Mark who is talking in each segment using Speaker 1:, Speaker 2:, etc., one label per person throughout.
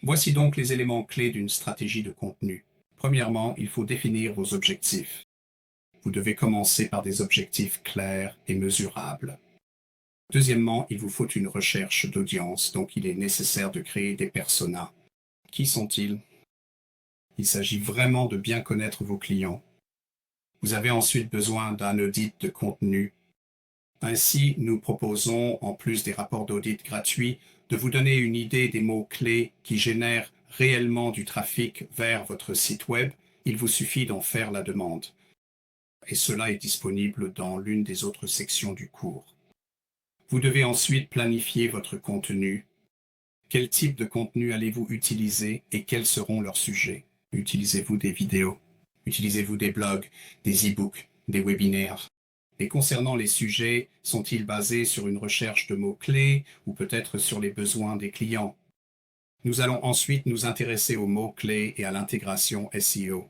Speaker 1: Voici donc les éléments clés d'une stratégie de contenu. Premièrement, il faut définir vos objectifs. Vous devez commencer par des objectifs clairs et mesurables. Deuxièmement, il vous faut une recherche d'audience, donc il est nécessaire de créer des personas. Qui sont-ils? Il s'agit vraiment de bien connaître vos clients. Vous avez ensuite besoin d'un audit de contenu. Ainsi, nous proposons, en plus des rapports d'audit gratuits, de vous donner une idée des mots-clés qui génèrent réellement du trafic vers votre site web. Il vous suffit d'en faire la demande. Et cela est disponible dans l'une des autres sections du cours. Vous devez ensuite planifier votre contenu. Quel type de contenu allez-vous utiliser et quels seront leurs sujets? Utilisez-vous des vidéos? Utilisez-vous des blogs, des e-books, des webinaires? Et concernant les sujets, sont-ils basés sur une recherche de mots-clés ou peut-être sur les besoins des clients? Nous allons ensuite nous intéresser aux mots-clés et à l'intégration SEO.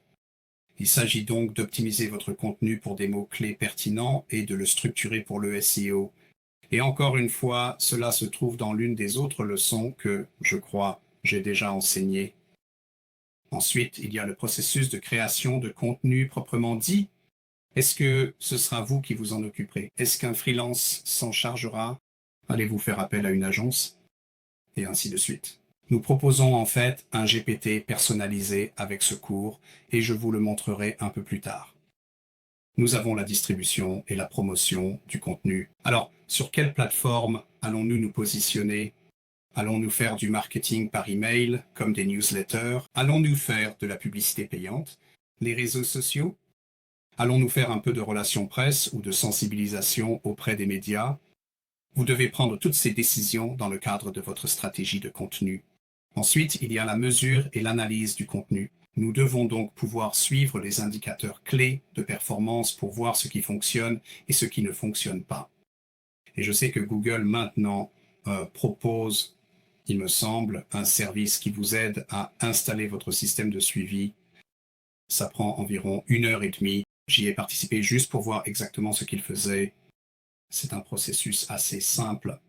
Speaker 1: Il s'agit donc d'optimiser votre contenu pour des mots-clés pertinents et de le structurer pour le SEO. Et encore une fois, cela se trouve dans l'une des autres leçons que, je crois, j'ai déjà enseignées. Ensuite, il y a le processus de création de contenu proprement dit. Est-ce que ce sera vous qui vous en occuperez? Est-ce qu'un freelance s'en chargera? Allez-vous faire appel à une agence? Et ainsi de suite. Nous proposons en fait un GPT personnalisé avec ce cours et je vous le montrerai un peu plus tard. Nous avons la distribution et la promotion du contenu. Alors, sur quelle plateforme allons-nous nous positionner? Allons-nous faire du marketing par email, comme des newsletters? Allons-nous faire de la publicité payante? Les réseaux sociaux? Allons-nous faire un peu de relations presse ou de sensibilisation auprès des médias? Vous devez prendre toutes ces décisions dans le cadre de votre stratégie de contenu. Ensuite, il y a la mesure et l'analyse du contenu. Nous devons donc pouvoir suivre les indicateurs clés de performance pour voir ce qui fonctionne et ce qui ne fonctionne pas. Et je sais que Google maintenant propose, il me semble, un service qui vous aide à installer votre système de suivi. Ça prend environ 1 heure et demie. J'y ai participé juste pour voir exactement ce qu'il faisait. C'est un processus assez simple.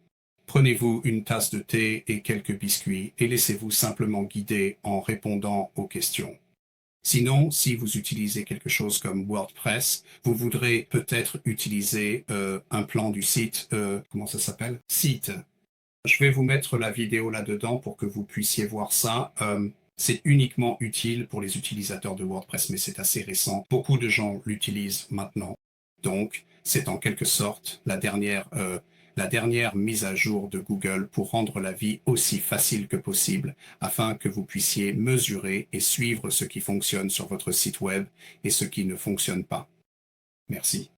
Speaker 1: Prenez-vous une tasse de thé et quelques biscuits et laissez-vous simplement guider en répondant aux questions. Sinon, si vous utilisez quelque chose comme WordPress, vous voudrez peut-être utiliser un plan du site, comment ça s'appelle? Site. Je vais vous mettre la vidéo là-dedans pour que vous puissiez voir ça. C'est uniquement utile pour les utilisateurs de WordPress, mais c'est assez récent. Beaucoup de gens l'utilisent maintenant. Donc, c'est en quelque sorte la dernière mise à jour de Google pour rendre la vie aussi facile que possible, afin que vous puissiez mesurer et suivre ce qui fonctionne sur votre site web et ce qui ne fonctionne pas. Merci.